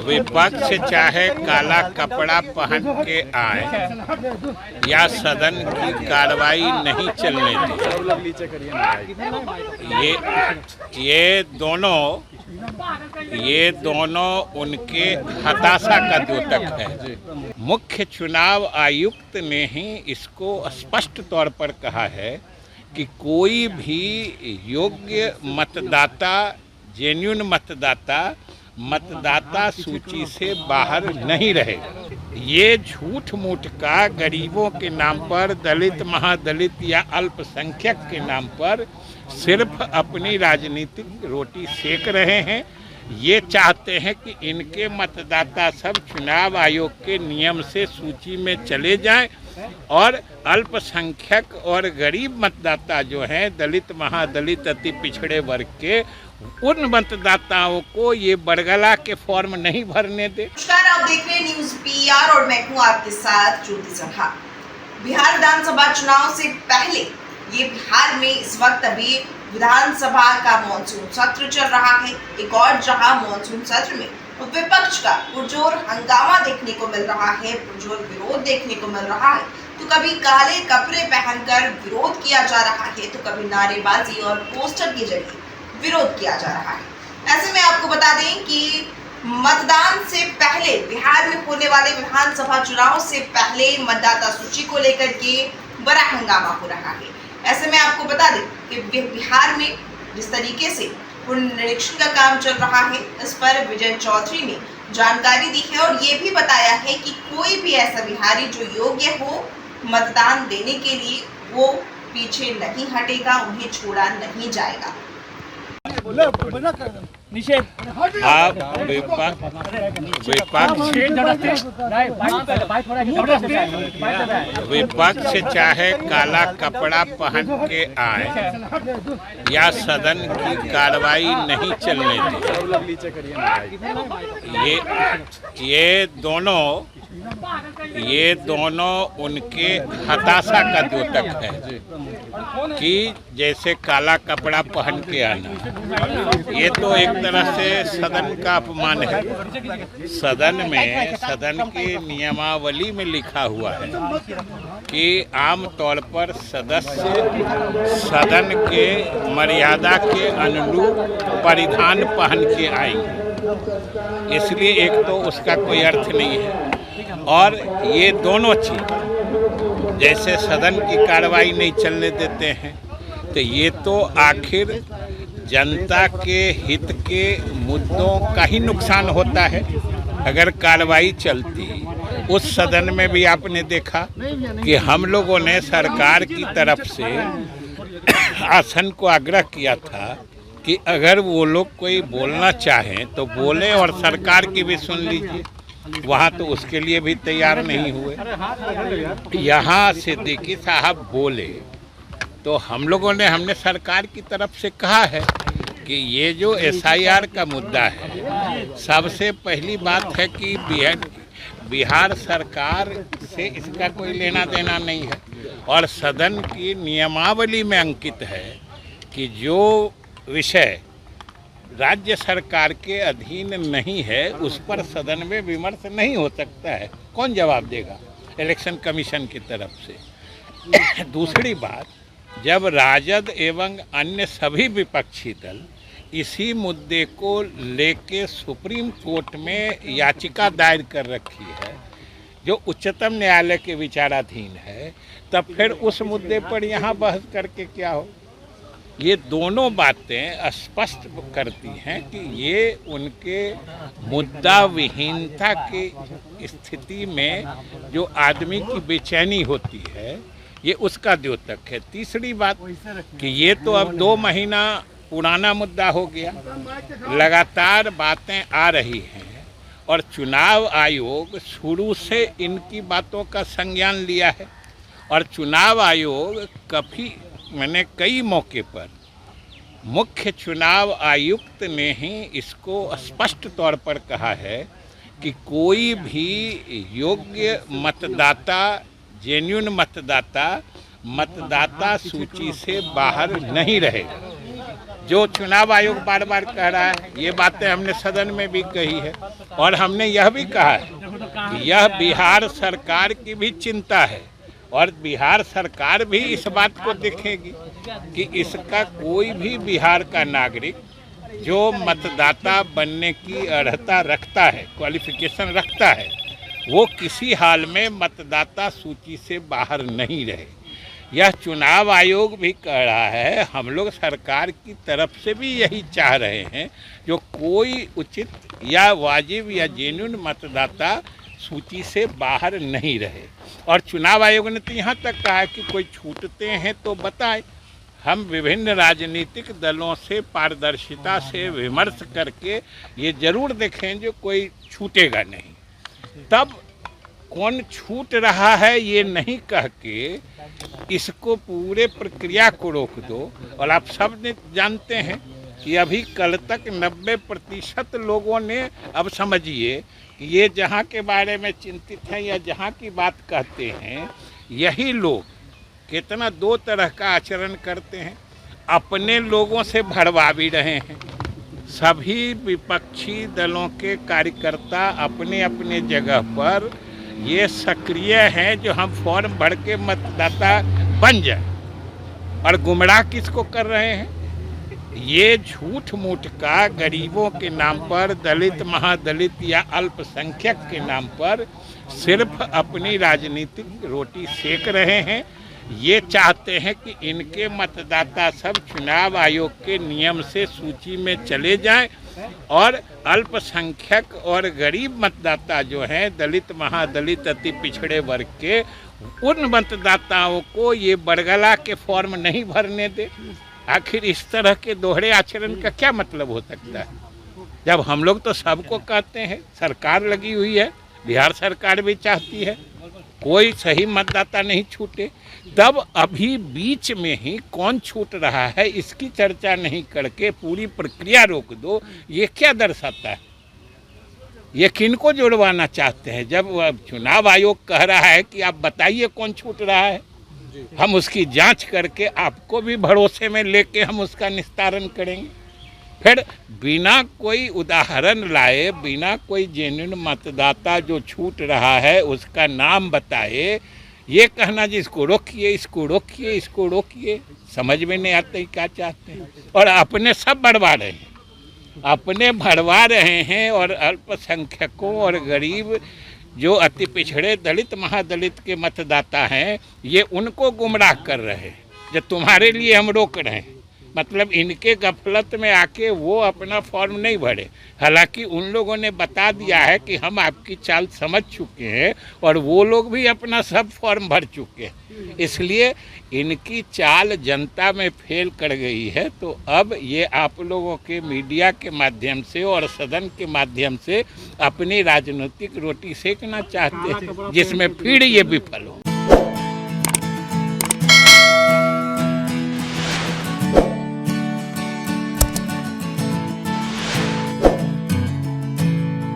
विपक्ष चाहे काला कपड़ा पहन के आए या सदन की कार्रवाई नहीं चलने दी, ये दोनों उनके हताशा का द्योतक है। मुख्य चुनाव आयुक्त ने ही इसको स्पष्ट तौर पर कहा है कि कोई भी योग्य मतदाता, जेन्युइन मतदाता सूची से बाहर नहीं रहेगा। ये झूठ मूठ का गरीबों के नाम पर, दलित, महादलित या अल्पसंख्यक के नाम पर सिर्फ अपनी राजनीतिक रोटी सेक रहे हैं। ये चाहते हैं कि इनके मतदाता सब चुनाव आयोग के नियम से सूची में चले जाएं और अल्पसंख्यक और गरीब मतदाता जो हैं, दलित, महादलित, अति पिछड़े वर्ग के, उन मतदाताओं को ये बरगला के फॉर्म नहीं भरने दे। नमस्कार, आप देख रहे हैं न्यूज़ पीआर और मैं हूं आपके साथ ज्योति सन्हा। बिहार विधानसभा चुनाव से पहले ये बिहार में इस वक्त अभी विधानसभा का मॉनसून सत्र चल रहा है। एक और जहां मॉनसून सत्र में विपक्ष का पुरजोर हंगामा देखने को मिल रहा है, पुरजोर विरोध देखने को मिल रहा है। तो कभी काले कपड़े पहनकर विरोध किया जा रहा है, तो कभी नारेबाजी और पोस्टर के जरिए विरोध किया जा रहा है। ऐसे में आपको बता दें कि मतदान से पहले, बिहार में होने वाले विधानसभा चुनाव से पहले मतदाता सूची को लेकर के बड़ा हंगामा हो रहा है। ऐसे में आपको बता दें कि बिहार में जिस तरीके से पुनरीक्षण का काम चल रहा है, इस पर विजय चौधरी ने जानकारी दी है और ये भी बताया है कि कोई भी ऐसा बिहारी जो योग्य हो मतदान देने के लिए, वो पीछे नहीं हटेगा, उन्हें छोड़ा नहीं जाएगा। आप विपक्ष चाहे काला कपड़ा पहन के आए या सदन की कार्रवाई नहीं चलने दी, ये दोनों उनके हताशा का द्योतक है कि जैसे काला कपड़ा पहन के आना, ये तो एक तरह से सदन का अपमान है। सदन की नियमावली में लिखा हुआ है कि आम तौर पर सदस्य सदन के मर्यादा के अनुरूप परिधान पहन के आएंगे, इसलिए एक तो उसका कोई अर्थ नहीं है। और ये दोनों चीज जैसे सदन की कार्रवाई नहीं चलने देते हैं, तो ये तो आखिर जनता के हित के मुद्दों का ही नुकसान होता है। अगर कार्रवाई चलती, उस सदन में भी आपने देखा कि हम लोगों ने सरकार की तरफ से आसन को आग्रह किया था कि अगर वो लोग कोई बोलना चाहें तो बोले और सरकार की भी सुन लीजिए। वहाँ तो उसके लिए भी तैयार नहीं हुए। यहाँ सिद्दीकी साहब बोले तो हमने सरकार की तरफ से कहा है कि ये जो एसआईआर का मुद्दा है, सबसे पहली बात है कि बिहार सरकार से इसका कोई लेना देना नहीं है और सदन की नियमावली में अंकित है कि जो विषय राज्य सरकार के अधीन नहीं है, उस पर सदन में विमर्श नहीं हो सकता है। कौन जवाब देगा? इलेक्शन कमीशन की तरफ से। दूसरी बात, जब राजद एवं अन्य सभी विपक्षी दल इसी मुद्दे को लेके सुप्रीम कोर्ट में याचिका दायर कर रखी है, जो उच्चतम न्यायालय के विचाराधीन है, तब फिर उस मुद्दे पर यहाँ बहस करके क्या हो? ये दोनों बातें स्पष्ट करती हैं कि ये उनके मुद्दा विहीनता की स्थिति में जो आदमी की बेचैनी होती है, ये उसका द्योतक है। तीसरी बात कि ये तो अब 2 महीना पुराना मुद्दा हो गया, लगातार बातें आ रही हैं और चुनाव आयोग शुरू से इनकी बातों का संज्ञान लिया है और चुनाव आयोग कई मौके पर मुख्य चुनाव आयुक्त ने ही इसको स्पष्ट तौर पर कहा है कि कोई भी योग्य मतदाता, जेन्युइन मतदाता सूची से बाहर नहीं रहेगा। जो चुनाव आयोग बार बार कह रहा है, ये बातें हमने सदन में भी कही है और हमने यह भी कहा है कि यह बिहार सरकार की भी चिंता है और बिहार सरकार भी इस बात को देखेगी कि इसका कोई भी बिहार का नागरिक जो मतदाता बनने की अर्हता रखता है, क्वालिफिकेशन रखता है, वो किसी हाल में मतदाता सूची से बाहर नहीं रहे। यह चुनाव आयोग भी कह रहा है, हम लोग सरकार की तरफ से भी यही चाह रहे हैं, जो कोई उचित या वाजिब या जेन्युइन मतदाता सूची से बाहर नहीं रहे। और चुनाव आयोग ने तो यहाँ तक कहा है कि कोई छूटते हैं तो बताए। हम विभिन्न राजनीतिक दलों से पारदर्शिता से विमर्श करके ये जरूर देखें जो कोई छूटेगा नहीं। तब कौन छूट रहा है ये नहीं कह के इसको पूरे प्रक्रिया को रोक दो। और आप सब ने जानते हैं कि अभी कल तक 90% लोगों ने, अब समझिए कि ये जहाँ के बारे में चिंतित हैं या जहाँ की बात कहते हैं, यही लोग कितना दो तरह का आचरण करते हैं। अपने लोगों से भरवा भी रहे हैं। सभी विपक्षी दलों के कार्यकर्ता अपने अपने जगह पर ये सक्रिय हैं जो हम फॉर्म भर के मतदाता बन जाए। और गुमराह किसको कर रहे हैं? ये झूठ मूठ का गरीबों के नाम पर, दलित महादलित या अल्पसंख्यक के नाम पर सिर्फ अपनी राजनीतिक रोटी सेक रहे हैं। ये चाहते हैं कि इनके मतदाता सब चुनाव आयोग के नियम से सूची में चले जाएं और अल्पसंख्यक और गरीब मतदाता जो हैं, दलित महादलित अति पिछड़े वर्ग के, उन मतदाताओं को ये बरगला के फॉर्म नहीं भरने दे। आखिर इस तरह के दोहरे आचरण का क्या मतलब हो सकता है? जब हम लोग तो सबको कहते हैं, सरकार लगी हुई है, बिहार सरकार भी चाहती है कोई सही मतदाता नहीं छूटे, तब अभी बीच में ही कौन छूट रहा है इसकी चर्चा नहीं करके पूरी प्रक्रिया रोक दो। ये क्या दर्शाता है? ये किनको जुड़वाना चाहते हैं? जब चुनाव आयोग कह रहा है कि आप बताइए कौन छूट रहा है, हम उसकी जांच करके आपको भी भरोसे में लेके हम उसका निस्तारण करेंगे। फिर बिना कोई उदाहरण लाए, बिना कोई जेन्युइन मतदाता जो छूट रहा है उसका नाम बताए, ये कहना जी इसको रोकिए, इसको रोकिए, इसको रोकिए, समझ में नहीं आता ही क्या चाहते हैं। और अपने सब बढ़वा रहे हैं, अपने भरवा रहे हैं। और अल्पसंख्यकों और गरीब जो अति पिछड़े दलित महादलित के मतदाता हैं, ये उनको गुमराह कर रहे हैं। जो तुम्हारे लिए हम रोक रहे हैं, मतलब इनके गफलत में आके वो अपना फॉर्म नहीं भरे। हालांकि उन लोगों ने बता दिया है कि हम आपकी चाल समझ चुके हैं और वो लोग भी अपना सब फॉर्म भर चुके हैं। इसलिए इनकी चाल जनता में फेल कर गई है। तो अब ये आप लोगों के मीडिया के माध्यम से और सदन के माध्यम से अपनी राजनीतिक रोटी सेकना चाहते हैं, जिसमें फिर ये विफल हो।